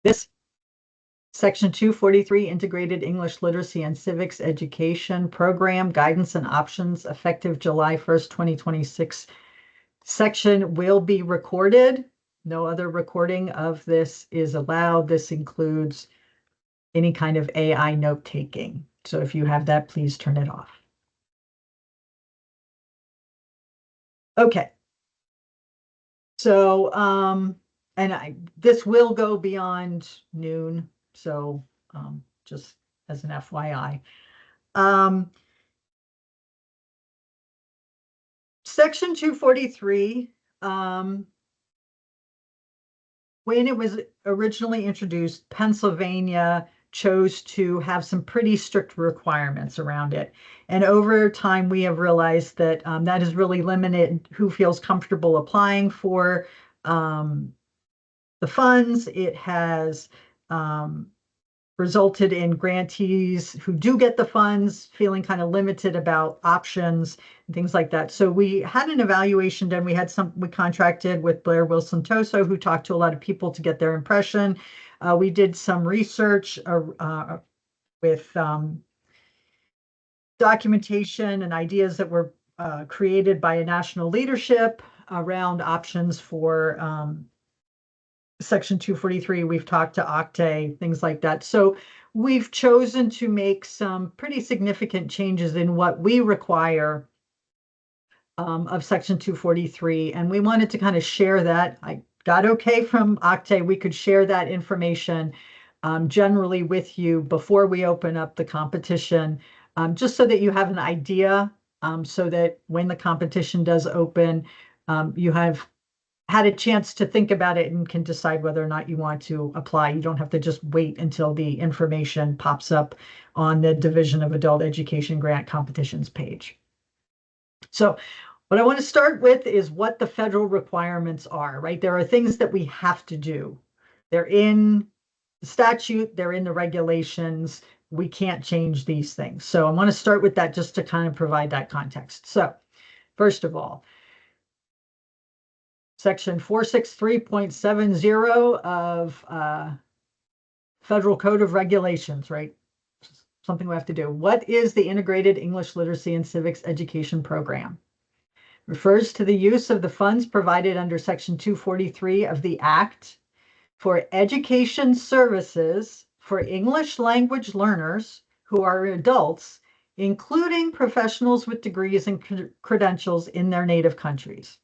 This Section 243, Integrated English Literacy and Civics Education Program, Guidance and Options, effective July 1st, 2026. Section will be recorded. No other recording of this is allowed. This includes any kind of AI note-taking. So if you have that, please turn it off. Okay. So, this will go beyond noon. So, just as an FYI. Section 243, when it was originally introduced, Pennsylvania chose to have some pretty strict requirements around it. And over time, we have realized that that has really limited who feels comfortable applying for the funds. It has resulted in grantees who do get the funds feeling kind of limited about options and things like that. So we had an evaluation done. We contracted with Blair Wilson Toso, who talked to a lot of people to get their impression. We did some research with documentation and ideas that were created by a national leadership around options for Section 243, we've talked to Octave, things like that. So we've chosen to make some pretty significant changes in what we require of Section 243. And we wanted to kind of share that. I got okay from Octave. We could share that information generally with you before we open up the competition, just so that you have an idea, so that when the competition does open, you have had a chance to think about it and can decide whether or not you want to apply. You don't have to just wait until the information pops up on the Division of Adult Education Grant Competitions page. So what I want to start with is what the federal requirements are, right? There are things that we have to do. They're in the statute, they're in the regulations. We can't change these things. So I want to start with that just to kind of provide that context. So first of all, Section 463.70 of Federal Code of Regulations, right? Something we have to do. What is the Integrated English Literacy and Civics Education Program? Refers to the use of the funds provided under Section 243 of the Act for education services for English language learners who are adults, including professionals with degrees and credentials in their native countries.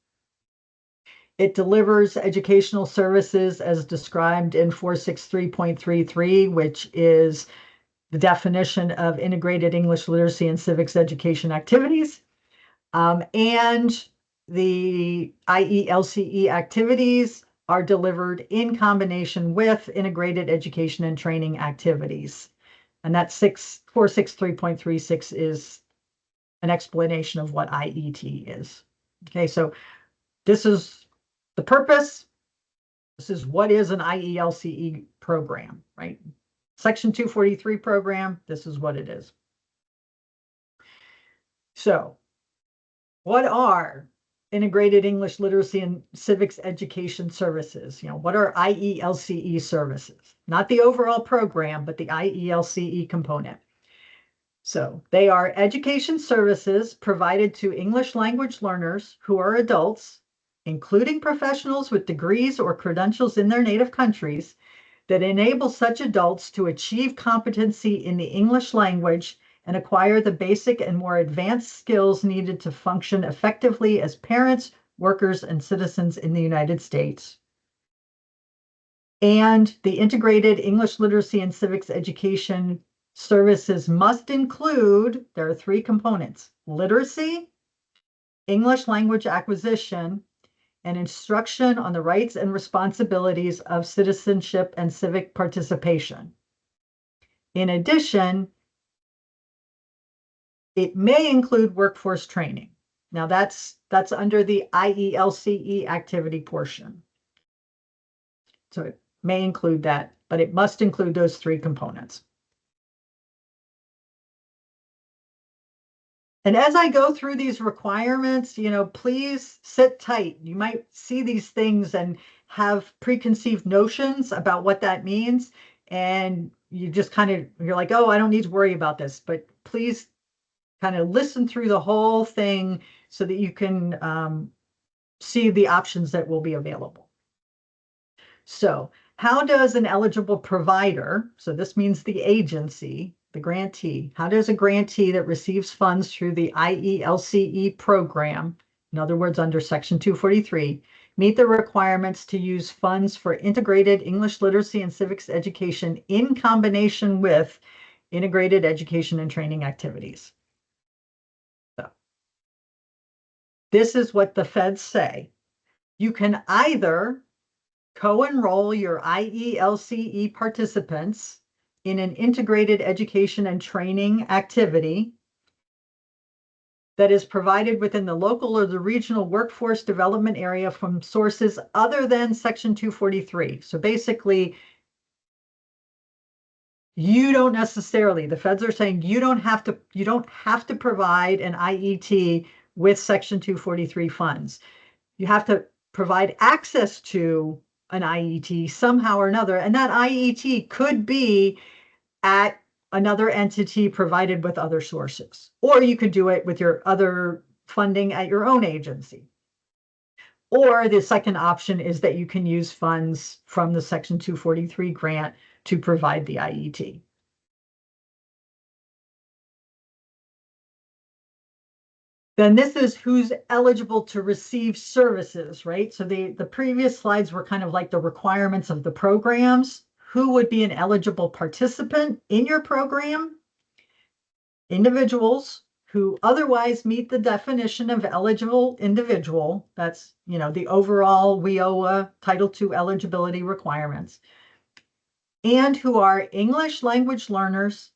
It delivers educational services as described in 463.33, which is the definition of integrated English literacy and civics education activities. And the IELCE activities are delivered in combination with integrated education and training activities. And that 463.36 is an explanation of what IET is. Okay, so this is the purpose. This is what is an IELCE program, right? Section 243 program, this is what it is. So what are integrated English literacy and civics education services? What are IELCE services? Not the overall program, but the IELCE component. So they are education services provided to English language learners who are adults, including professionals with degrees or credentials in their native countries, that enable such adults to achieve competency in the English language and acquire the basic and more advanced skills needed to function effectively as parents, workers, and citizens in the United States. And the integrated English literacy and civics education services must include, there are three components: literacy, English language acquisition, and instruction on the rights and responsibilities of citizenship and civic participation. In addition, it may include workforce training. Now that's under the IELCE activity portion. So it may include that, but it must include those three components. And as I go through these requirements, please sit tight. You might see these things and have preconceived notions about what that means. And you just you're like, oh, I don't need to worry about this. But please kind of listen through the whole thing so that you can see the options that will be available. So how does an eligible provider, so this means the agency, the grantee, how does a grantee that receives funds through the IELCE program, in other words, under Section 243, meet the requirements to use funds for integrated English literacy and civics education in combination with integrated education and training activities? So this is what the feds say. You can either co-enroll your IELCE participants in an integrated education and training activity that is provided within the local or the regional workforce development area from sources other than Section 243. So basically, you don't necessarily, the feds are saying you don't have to provide an IET with Section 243 funds. You have to provide access to an IET somehow or another, and that IET could be at another entity provided with other sources, or you could do it with your other funding at your own agency. Or the second option is that you can use funds from the Section 243 grant to provide the IET. Then this is who's eligible to receive services, right? So the previous slides were kind of like the requirements of the programs. Who would be an eligible participant in your program? Individuals who otherwise meet the definition of eligible individual. That's, the overall WIOA Title II eligibility requirements. And who are English language learners,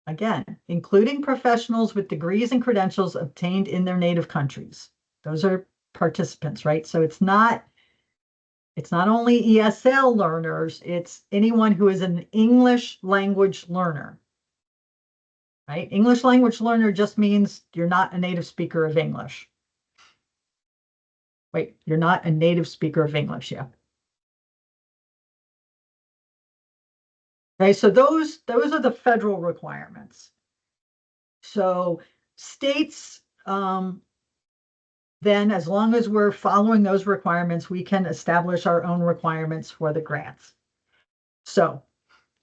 again, including professionals with degrees and credentials obtained in their native countries. Those are participants, right? So it's not only ESL learners, it's anyone who is an English language learner, right? English language learner just means you're not a native speaker of English. Wait, you're not a native speaker of English, yeah. Okay, so those are the federal requirements. So states, then as long as we're following those requirements, we can establish our own requirements for the grants. So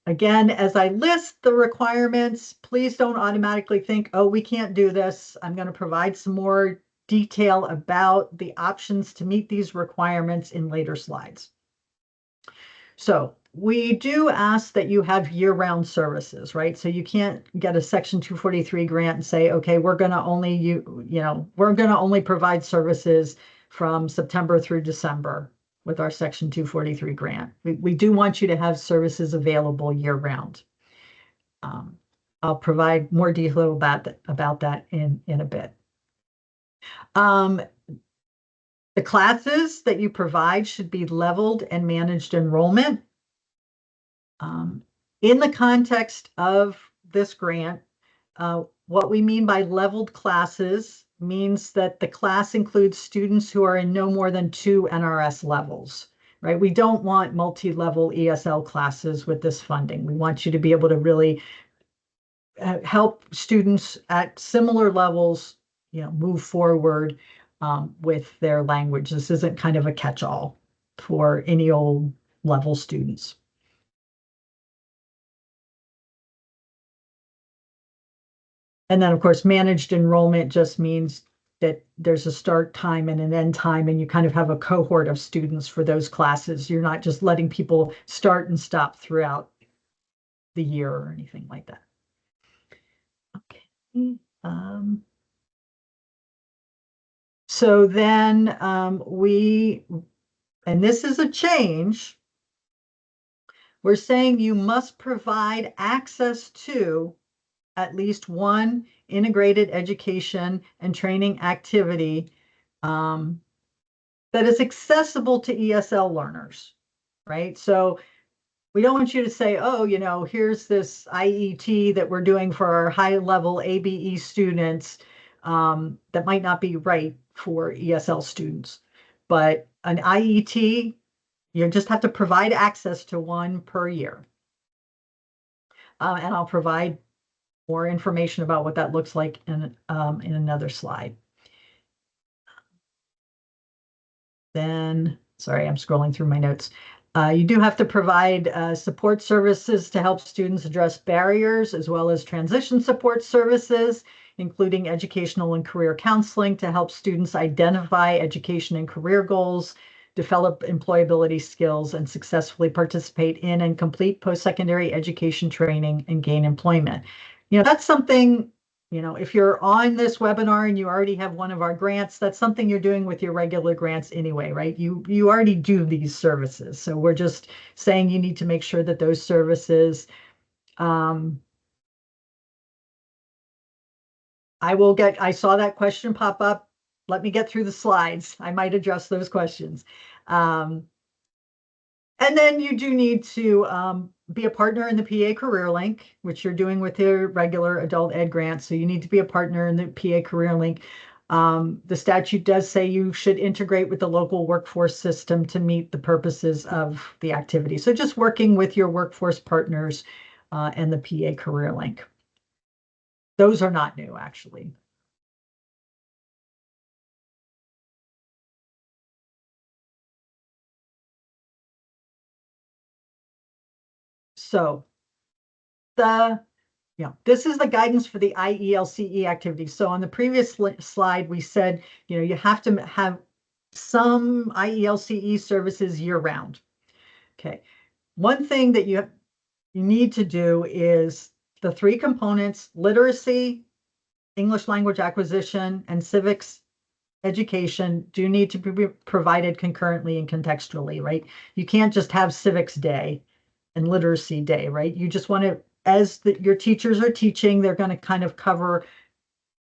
again, as I list the requirements, please don't automatically think, oh, we can't do this. I'm going to provide some more detail about the options to meet these requirements in later slides. So we do ask that you have year-round services, right? So you can't get a Section 243 grant and say, okay, we're going to only provide services from September through December with our Section 243 grant. We do want you to have services available year-round. I'll provide more detail about that in a bit. The classes that you provide should be leveled and managed enrollment. In the context of this grant, what we mean by leveled classes means that the class includes students who are in no more than 2 NRS levels, right? We don't want multi-level ESL classes with this funding. We want you to be able to really help students at similar levels, move forward with their language. This isn't kind of a catch-all for any old level students. And then, of course, managed enrollment just means that there's a start time and an end time, and you kind of have a cohort of students for those classes. You're not just letting people start and stop throughout the year or anything like that. Okay. So then and this is a change, we're saying you must provide access to at least one integrated education and training activity that is accessible to ESL learners, right? So we don't want you to say, oh, here's this IET that we're doing for our high-level ABE students, that might not be right for ESL students. But an IET, you just have to provide access to one per year. And I'll provide more information about what that looks like in another slide. Then, sorry, I'm scrolling through my notes. You do have to provide support services to help students address barriers, as well as transition support services, including educational and career counseling to help students identify education and career goals, develop employability skills, and successfully participate in and complete post-secondary education training and gain employment. That's something, if you're on this webinar and you already have one of our grants, that's something you're doing with your regular grants anyway, right? You already do these services. So we're just saying you need to make sure that those services, I saw that question pop up. Let me get through the slides. I might address those questions. And then you do need to be a partner in the PA Career Link, which you're doing with your regular adult ed grant. So you need to be a partner in the PA Career Link. The statute does say you should integrate with the local workforce system to meet the purposes of the activity. So just working with your workforce partners and the PA Career Link. Those are not new, actually. So this is the guidance for the IELCE activity. So on the previous slide, we said, you have to have some IELCE services year round. Okay. One thing that you need to do is the 3 components: literacy, English language acquisition, and civics education do need to be provided concurrently and contextually, right? You can't just have civics day and literacy day, right? You just want to, as your teachers are teaching, they're going to kind of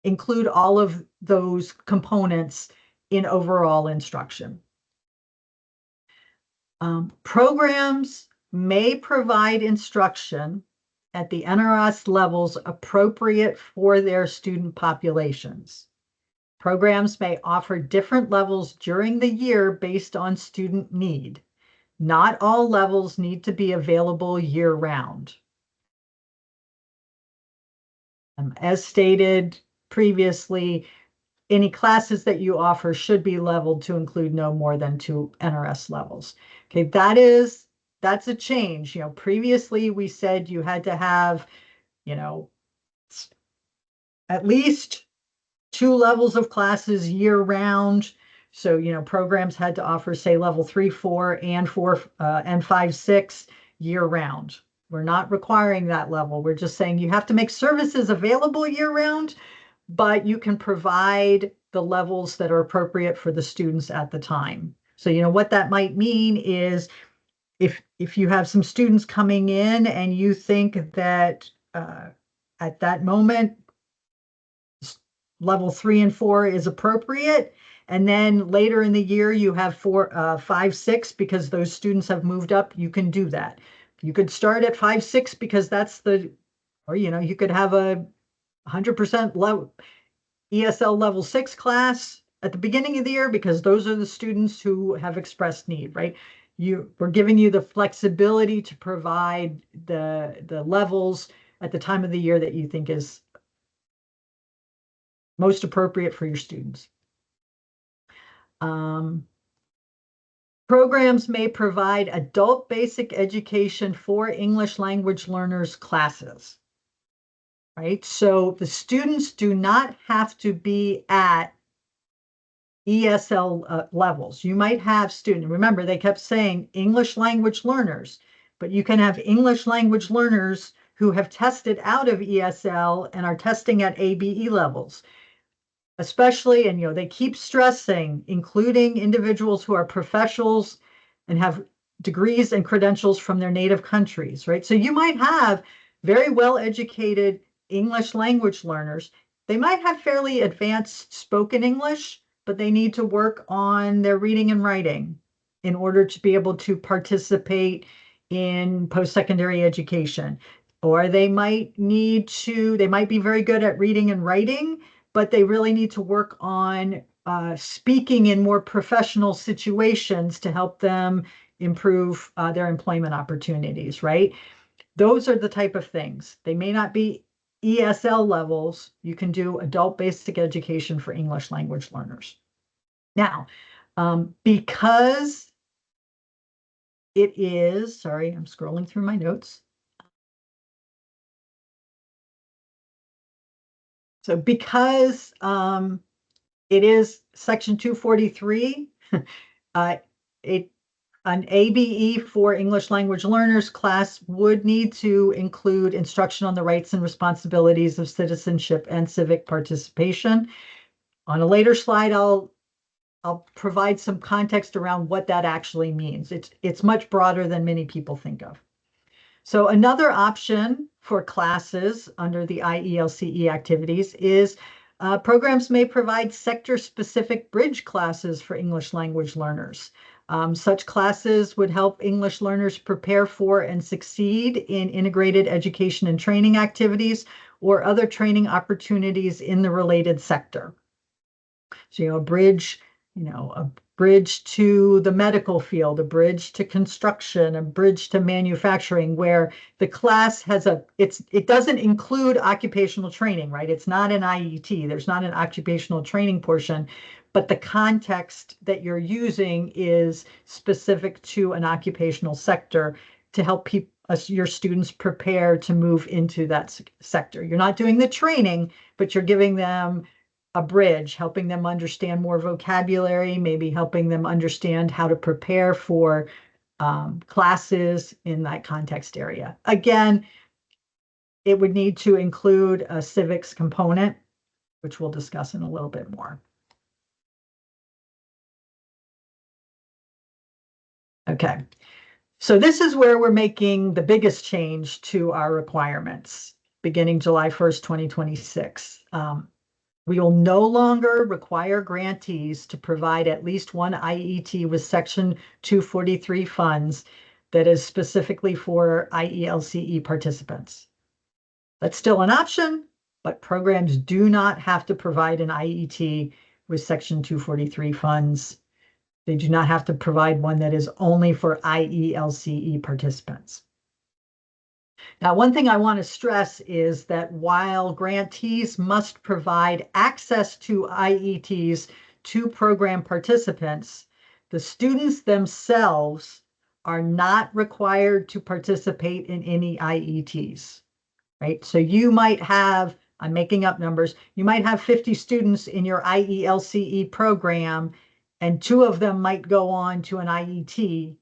include all of those components in overall instruction. Programs may provide instruction at the NRS levels appropriate for their student populations. Programs may offer different levels during the year based on student need. Not all levels need to be available year-round. As stated previously, any classes that you offer should be leveled to include no more than 2 NRS levels. Okay, that's a change. Previously we said you had to have, at least 2 levels of classes year-round. So, programs had to offer, say, level 3, 4, and 4, and 5, 6 year-round. We're not requiring that level. We're just saying you have to make services available year-round, but you can provide the levels that are appropriate for the students at the time. So, what that might mean is if you have some students coming in and you think that at that moment, level 3 and 4 is appropriate, and then later in the year you have 4, 5, 6 because those students have moved up, you can do that. You could start at 5, 6 because that's or you could have a 100% level ESL level 6 class at the beginning of the year because those are the students who have expressed need, right? We're giving you the flexibility to provide the levels at the time of the year that you think is most appropriate for your students. Programs may provide adult basic education for English language learners classes, right? So the students do not have to be at ESL levels. You might have students, remember they kept saying English language learners, but you can have English language learners who have tested out of ESL and are testing at ABE levels. Especially, and they keep stressing, including individuals who are professionals and have degrees and credentials from their native countries, right? So you might have very well-educated English language learners. They might have fairly advanced spoken English, but they need to work on their reading and writing in order to be able to participate in post-secondary education. Or they might be very good at reading and writing, but they really need to work on speaking in more professional situations to help them improve their employment opportunities, right? Those are the type of things. They may not be ESL levels. You can do adult basic education for English language learners. Now, because it is, sorry, I'm scrolling through my notes. So because it is Section 243, an ABE for English language learners class would need to include instruction on the rights and responsibilities of citizenship and civic participation. On a later slide, I'll provide some context around what that actually means. It's much broader than many people think of. So another option for classes under the IELCE activities is programs may provide sector-specific bridge classes for English language learners. Such classes would help English learners prepare for and succeed in integrated education and training activities or other training opportunities in the related sector. So, a bridge to the medical field, a bridge to construction, a bridge to manufacturing, where the class has it doesn't include occupational training, right? It's not an IET. There's not an occupational training portion, but the context that you're using is specific to an occupational sector to help your students prepare to move into that sector. You're not doing the training, but you're giving them a bridge, helping them understand more vocabulary, maybe helping them understand how to prepare for classes in that context area. Again, it would need to include a civics component, which we'll discuss in a little bit more. Okay, so this is where we're making the biggest change to our requirements beginning July 1st, 2026. We will no longer require grantees to provide at least one IET with Section 243 funds that is specifically for IELCE participants. That's still an option, but programs do not have to provide an IET with Section 243 funds. They do not have to provide one that is only for IELCE participants. Now, one thing I want to stress is that while grantees must provide access to IETs to program participants, the students themselves are not required to participate in any IETs, right? So you might have, I'm making up numbers, you might have 50 students in your IELCE program, and 2 of them might go on to an IET,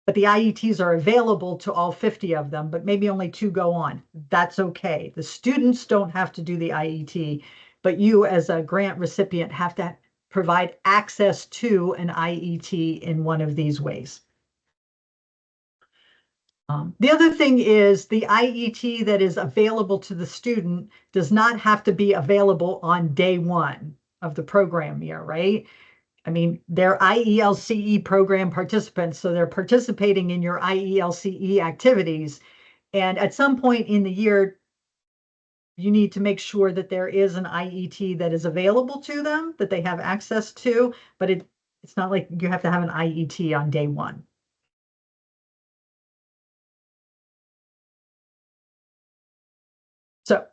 but the IETs are available to all 50 of them, but maybe only 2 go on. That's okay. The students don't have to do the IET, but you as a grant recipient have to provide access to an IET in one of these ways. The other thing is the IET that is available to the student does not have to be available on day 1 of the program year, right? I mean, they're IELCE program participants, so they're participating in your IELCE activities. And at some point in the year, you need to make sure that there is an IET that is available to them, that they have access to, but it's not like you have to have an IET on day 1. So,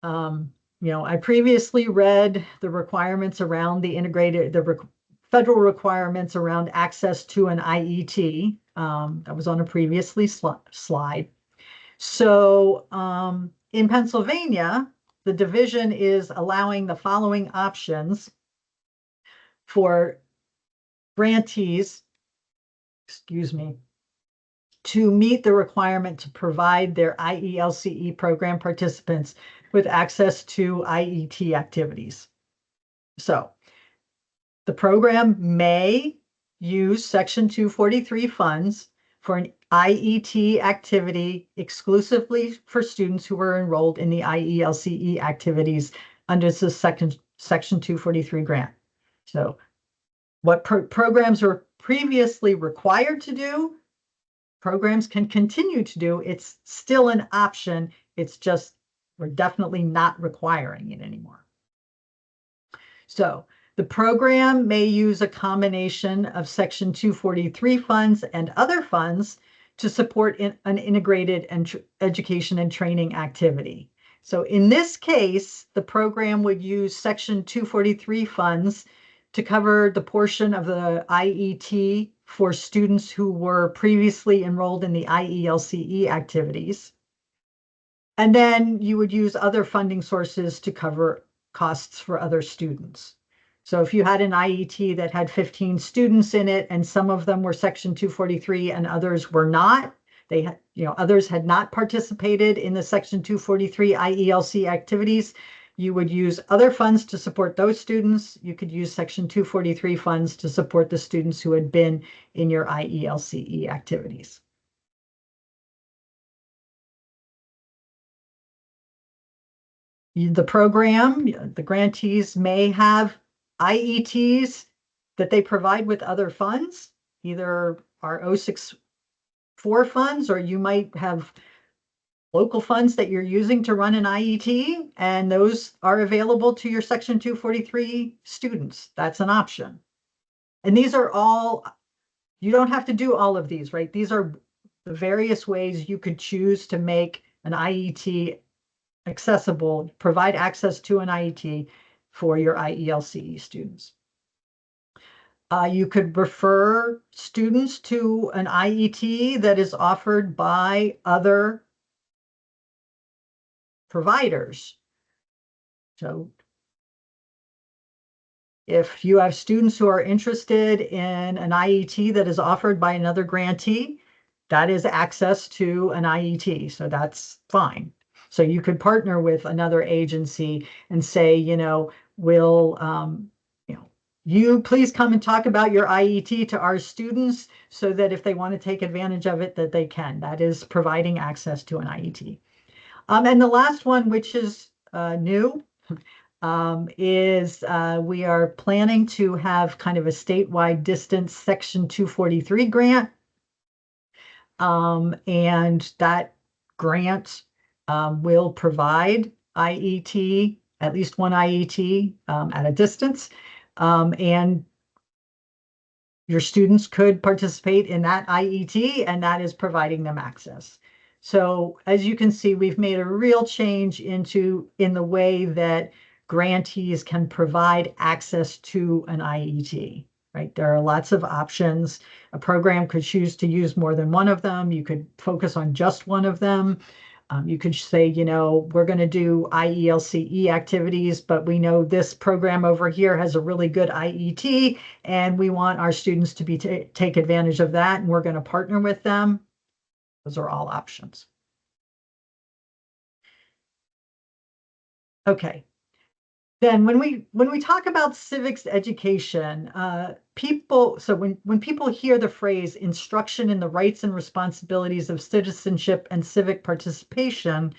I previously read the requirements around the federal requirements around access to an IET. That was on a previously slide. So in Pennsylvania, the division is allowing the following options for grantees, to meet the requirement to provide their IELCE program participants with access to IET activities. So the program may use Section 243 funds for an IET activity exclusively for students who were enrolled in the IELCE activities under the Section 243 grant. So what programs were previously required to do, programs can continue to do. It's still an option. It's just We're definitely not requiring it anymore. So the program may use a combination of Section 243 funds and other funds to support an integrated education and training activity. So in this case, the program would use Section 243 funds to cover the portion of the IET for students who were previously enrolled in the IELCE activities. And then you would use other funding sources to cover costs for other students. So if you had an IET that had 15 students in it and some of them were Section 243 and others were not, they had, others had not participated in the Section 243 IELC activities, you would use other funds to support those students. You could use Section 243 funds to support the students who had been in your IELCE activities. The program, the grantees may have IETs that they provide with other funds, either our 064 funds, or you might have local funds that you're using to run an IET, and those are available to your Section 243 students. That's an option. And these are all, you don't have to do all of these, right? These are the various ways you could choose to make an IET accessible, provide access to an IET for your IELCE students. You could refer students to an IET that is offered by other providers. So if you have students who are interested in an IET that is offered by another grantee, that is access to an IET. So that's fine. So you could partner with another agency and say, will, you please come and talk about your IET to our students so that if they want to take advantage of it, that they can. That is providing access to an IET. And the last one, which is new, is we are planning to have kind of a statewide distance Section 243 grant. And that grant will provide IET, at least one IET at a distance. And your students could participate in that IET, and that is providing them access. So as you can see, we've made a real change in the way that grantees can provide access to an IET, right? There are lots of options. A program could choose to use more than one of them. You could focus on just one of them. You could say, we're going to do IELCE activities, but we know this program over here has a really good IET, and we want our students to take advantage of that, and we're going to partner with them. Those are all options. Okay. Then when we talk about civics education, when people hear the phrase instruction in the rights and responsibilities of citizenship and civic participation,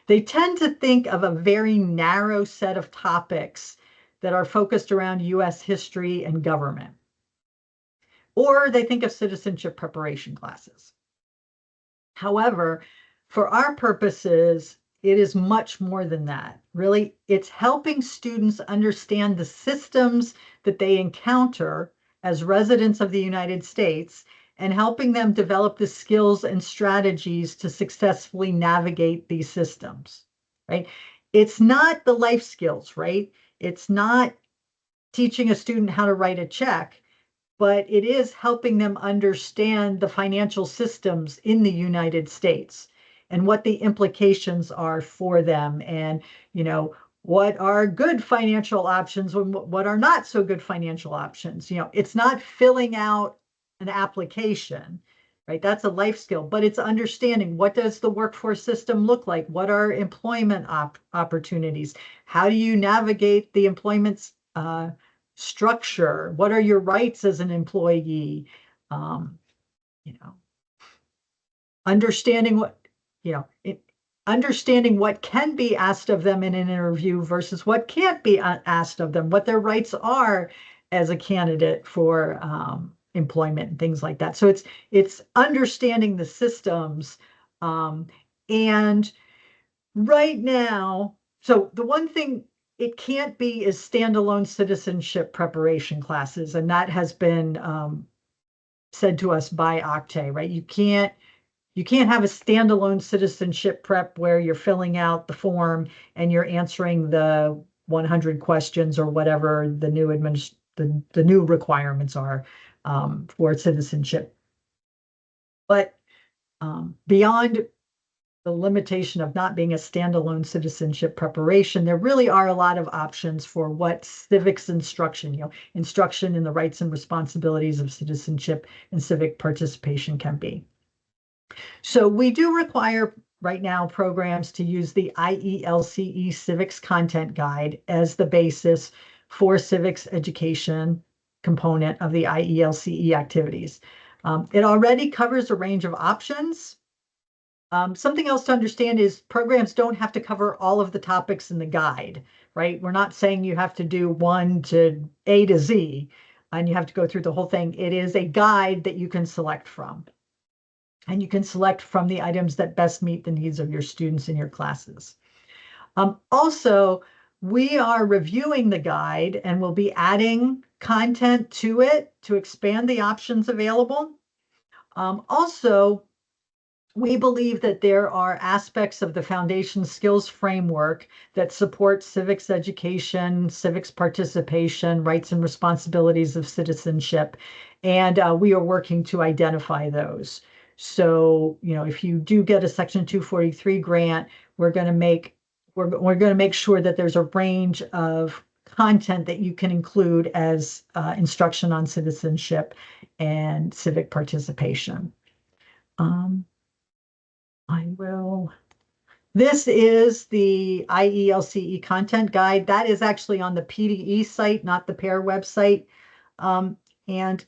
they tend to think of a very narrow set of topics that are focused around US history and government. Or they think of citizenship preparation classes. However, for our purposes, it is much more than that. Really, it's helping students understand the systems that they encounter as residents of the United States and helping them develop the skills and strategies to successfully navigate these systems, right? It's not the life skills, right? It's not teaching a student how to write a check, but it is helping them understand the financial systems in the United States and what the implications are for them, and what are good financial options and what are not so good financial options. It's not filling out an application, right? That's a life skill, but it's understanding, what does the workforce system look like? What are employment opportunities? How do you navigate the employment structure? What are your rights as an employee? Understanding understanding what can be asked of them in an interview versus what can't be asked of them, what their rights are as a candidate for employment and things like that. So it's understanding the systems, and right now, so the one thing it can't be is standalone citizenship preparation classes, and that has been said to us by Octay, right? You can't have a standalone citizenship prep where you're filling out the form and you're answering the 100 questions or whatever the new the new requirements are for citizenship. But beyond the limitation of not being a standalone citizenship preparation, there really are a lot of options for what civics instruction, instruction in the rights and responsibilities of citizenship and civic participation can be. So we do require right now programs to use the IELCE Civics Content Guide as the basis for civics education component of the IELCE activities. It already covers a range of options. Something else to understand is programs don't have to cover all of the topics in the guide, right? We're not saying you have to do 1 to A to Z and you have to go through the whole thing. It is a guide that you can select from. And you can select from the items that best meet the needs of your students in your classes. Also, we are reviewing the guide and we'll be adding content to it to expand the options available. Also, we believe that there are aspects of the foundation skills framework that support civics education, civics participation, rights and responsibilities of citizenship, and we are working to identify those. So, if you do get a Section 243 grant, we're going to make sure that there's a range of content that you can include as instruction on citizenship and civic participation. This is the IELCE content guide. That is actually on the PDE site, not the PAIR website. And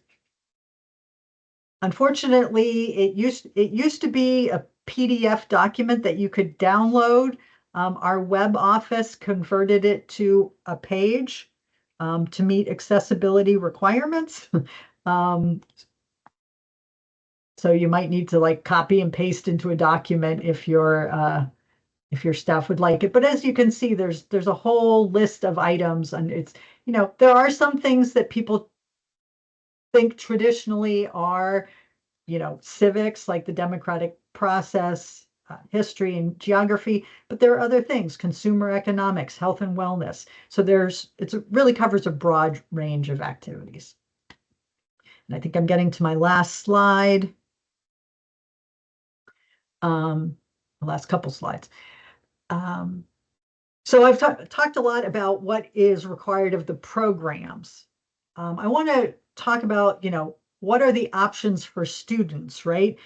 unfortunately, it used to be a PDF document that you could download. Our web office converted it to a page to meet accessibility requirements. So you might need to like copy and paste into a document if your staff would like it. But as you can see, there's a whole list of items, and it's, there are some things that people think traditionally are, civics, like the democratic process, history and geography, but there are other things, consumer economics, health and wellness. So it really covers a broad range of activities. And I think I'm getting to my last slide. The last couple slides. So I've talked a lot about what is required of the programs. I want to talk about, what are the options for students, right?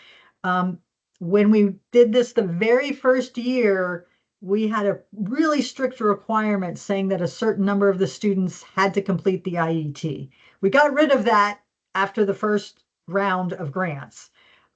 When we did this the very first year, we had a really strict requirement saying that a certain number of the students had to complete the IET. We got rid of that after the first round of grants.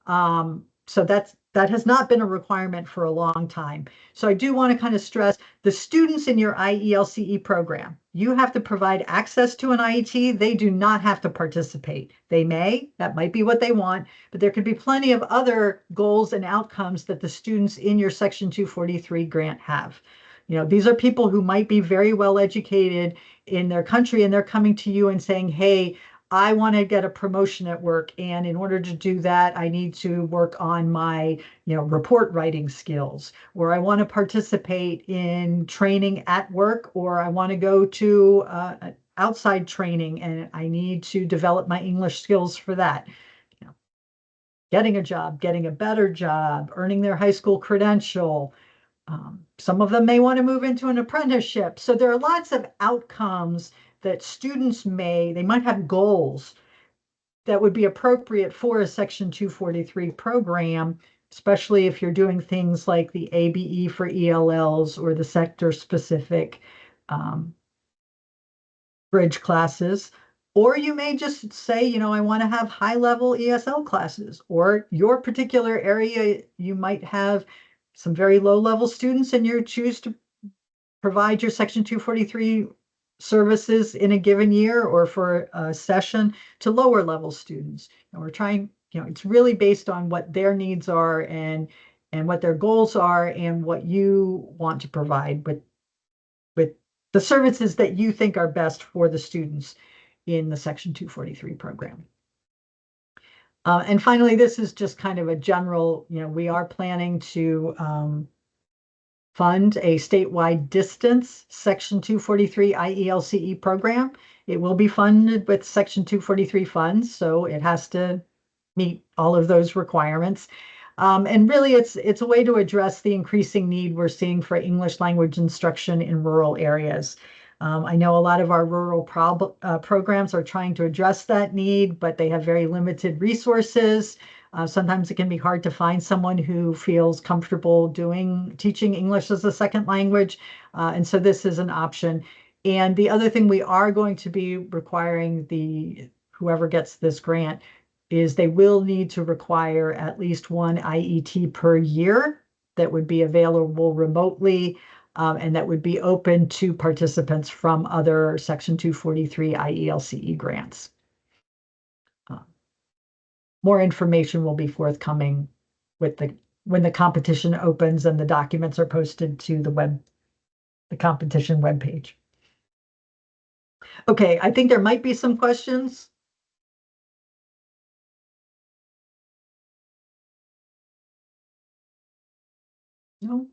So that has not been a requirement for a long time. So I do want to kind of stress the students in your IELCE program, you have to provide access to an IET. They do not have to participate. They may, that might be what they want, but there could be plenty of other goals and outcomes that the students in your Section 243 grant have. These are people who might be very well educated in their country, and they're coming to you and saying, hey, I want to get a promotion at work, and in order to do that, I need to work on my, report writing skills, or I want to participate in training at work, or I want to go to outside training, and I need to develop my English skills for that. Getting a job, getting a better job, earning their high school credential. Some of them may want to move into an apprenticeship. So there are lots of outcomes that students they might have goals that would be appropriate for a Section 243 program, especially if you're doing things like the ABE for ELLs or the sector-specific bridge classes. Or you may just say, I want to have high-level ESL classes, or your particular area, you might have some very low-level students and you choose to provide your Section 243 services in a given year or for a session to lower level students. And we're trying, it's really based on what their needs are and and what their goals are and what you want to provide with the services that you think are best for the students in the Section 243 program. And finally, this is just kind of a general, we are planning to fund a statewide distance Section 243 IELCE program. It will be funded with Section 243 funds, so it has to meet all of those requirements. And really, it's a way to address the increasing need we're seeing for English language instruction in rural areas. I know a lot of our rural programs are trying to address that need, but they have very limited resources. Sometimes it can be hard to find someone who feels comfortable teaching English as a second language. And so this is an option. And the other thing we are going to be requiring whoever gets this grant is they will need to require at least one IET per year that would be available remotely, and that would be open to participants from other Section 243 IELCE grants. More information will be forthcoming when the competition opens and the documents are posted to the competition webpage. Okay, I think there might be some questions. No?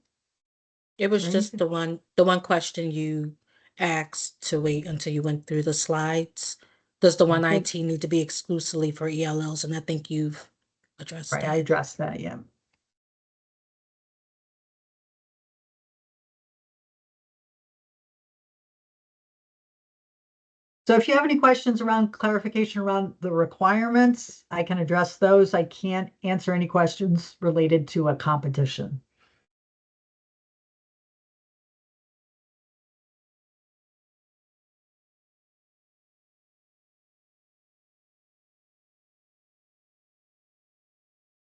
It was just the one question you asked to wait until you went through the slides. Does the one IT need to be exclusively for ELLs? And I think you've addressed Right, that. I addressed that, yeah. So if you have any questions around clarification around the requirements, I can address those. I can't answer any questions related to a competition.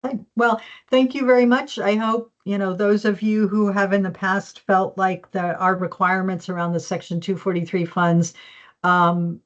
Okay. Well, thank you very much. I hope, those of you who have in the past felt like our requirements around the Section 243 funds kind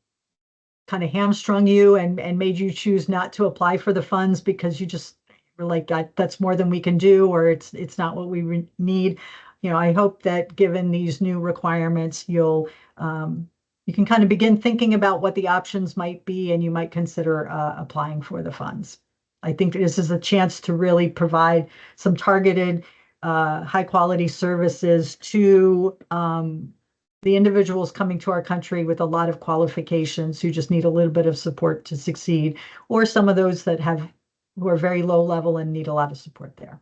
of hamstrung you and made you choose not to apply for the funds because you just were like, that's more than we can do, or it's not what we need. I hope that given these new requirements, you can kind of begin thinking about what the options might be, and you might consider applying for the funds. I think this is a chance to really provide some targeted, high quality services to the individuals coming to our country with a lot of qualifications who just need a little bit of support to succeed, or some of those who are very low level and need a lot of support there.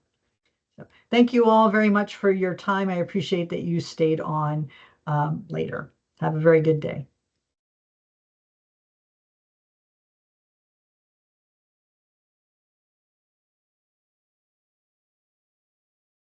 So thank you all very much for your time. I appreciate that you stayed on later. Have a very good day.